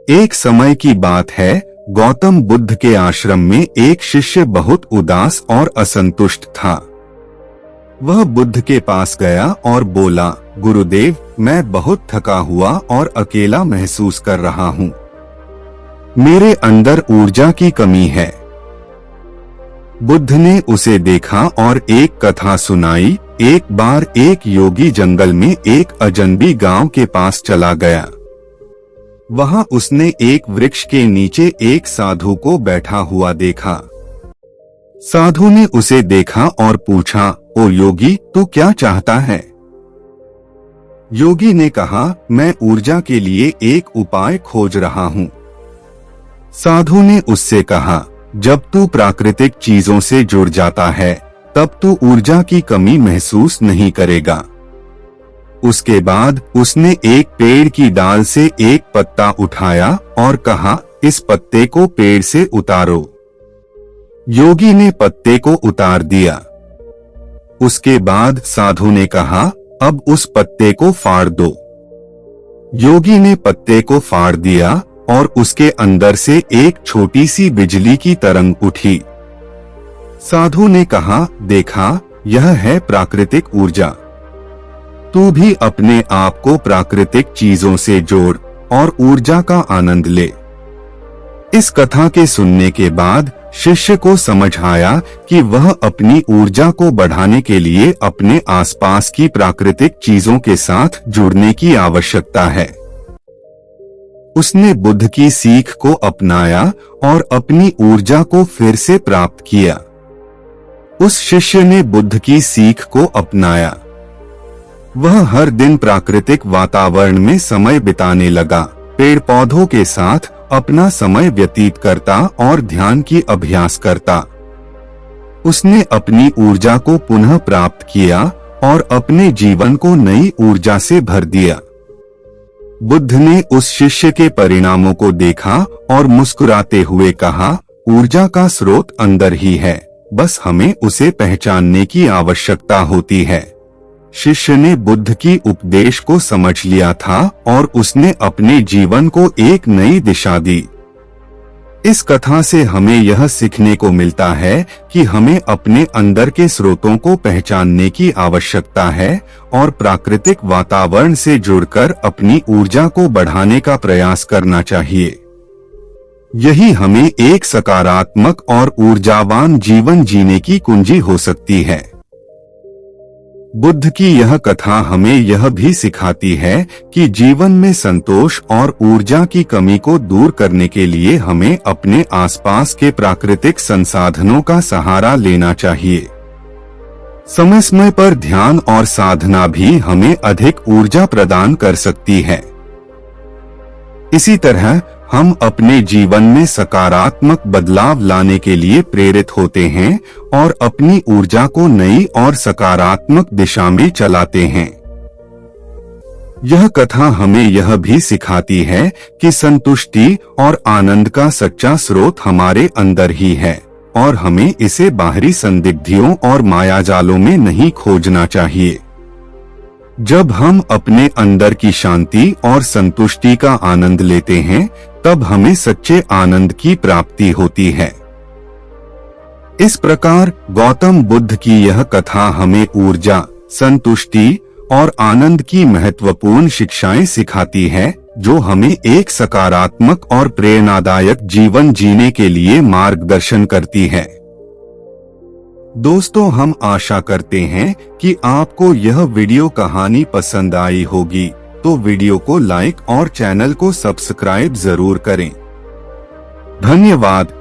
एक समय की बात है, गौतम बुद्ध के आश्रम में एक शिष्य बहुत उदास और असंतुष्ट था। वह बुद्ध के पास गया और बोला, गुरुदेव, मैं बहुत थका हुआ और अकेला महसूस कर रहा हूँ। मेरे अंदर ऊर्जा की कमी है। बुद्ध ने उसे देखा और एक कथा सुनाई। एक बार एक योगी जंगल में एक अजनबी गांव के पास चला गया। वहां उसने एक वृक्ष के नीचे एक साधु को बैठा हुआ देखा। साधु ने उसे देखा और पूछा, ओ योगी, तू क्या चाहता है? योगी ने कहा, मैं ऊर्जा के लिए एक उपाय खोज रहा हूँ। साधु ने उससे कहा, जब तू प्राकृतिक चीजों से जुड़ जाता है तब तू ऊर्जा की कमी महसूस नहीं करेगा। उसके बाद उसने एक पेड़ की डाल से एक पत्ता उठाया और कहा, इस पत्ते को पेड़ से उतारो। योगी ने पत्ते को उतार दिया। उसके बाद साधु ने कहा, अब उस पत्ते को फाड़ दो। योगी ने पत्ते को फाड़ दिया और उसके अंदर से एक छोटी सी बिजली की तरंग उठी। साधु ने कहा, देखा, यह है प्राकृतिक ऊर्जा। तू भी अपने आप को प्राकृतिक चीजों से जोड़ और ऊर्जा का आनंद ले। इस कथा के सुनने के बाद शिष्य को समझ आया कि वह अपनी ऊर्जा को बढ़ाने के लिए अपने आसपास की प्राकृतिक चीजों के साथ जुड़ने की आवश्यकता है। उसने बुद्ध की सीख को अपनाया और अपनी ऊर्जा को फिर से प्राप्त किया। उस शिष्य ने बुद्ध की सीख को अपनाया। वह हर दिन प्राकृतिक वातावरण में समय बिताने लगा, पेड़ पौधों के साथ अपना समय व्यतीत करता और ध्यान की अभ्यास करता। उसने अपनी ऊर्जा को पुनः प्राप्त किया और अपने जीवन को नई ऊर्जा से भर दिया। बुद्ध ने उस शिष्य के परिणामों को देखा और मुस्कुराते हुए कहा, ऊर्जा का स्रोत अंदर ही है, बस हमें उसे पहचानने की आवश्यकता होती है। शिष्य ने बुद्ध की उपदेश को समझ लिया था और उसने अपने जीवन को एक नई दिशा दी। इस कथा से हमें यह सीखने को मिलता है कि हमें अपने अंदर के स्रोतों को पहचानने की आवश्यकता है और प्राकृतिक वातावरण से जुड़कर अपनी ऊर्जा को बढ़ाने का प्रयास करना चाहिए। यही हमें एक सकारात्मक और ऊर्जावान जीवन जीने की कुंजी हो सकती है। बुद्ध की यह कथा हमें यह भी सिखाती है कि जीवन में संतोष और ऊर्जा की कमी को दूर करने के लिए हमें अपने आसपास के प्राकृतिक संसाधनों का सहारा लेना चाहिए। समय समय पर ध्यान और साधना भी हमें अधिक ऊर्जा प्रदान कर सकती है। इसी तरह हम अपने जीवन में सकारात्मक बदलाव लाने के लिए प्रेरित होते हैं और अपनी ऊर्जा को नई और सकारात्मक दिशा में चलाते हैं। यह कथा हमें यह भी सिखाती है कि संतुष्टि और आनंद का सच्चा स्रोत हमारे अंदर ही है और हमें इसे बाहरी संदिग्धियों और मायाजालों में नहीं खोजना चाहिए। जब हम अपने अंदर की शांति और संतुष्टि का आनंद लेते हैं, तब हमें सच्चे आनंद की प्राप्ति होती है। इस प्रकार गौतम बुद्ध की यह कथा हमें ऊर्जा, संतुष्टि और आनंद की महत्वपूर्ण शिक्षाएं सिखाती है, जो हमें एक सकारात्मक और प्रेरणादायक जीवन जीने के लिए मार्गदर्शन करती है। दोस्तों, हम आशा करते हैं कि आपको यह वीडियो कहानी पसंद आई होगी, तो वीडियो को लाइक और चैनल को सब्सक्राइब जरूर करें। धन्यवाद।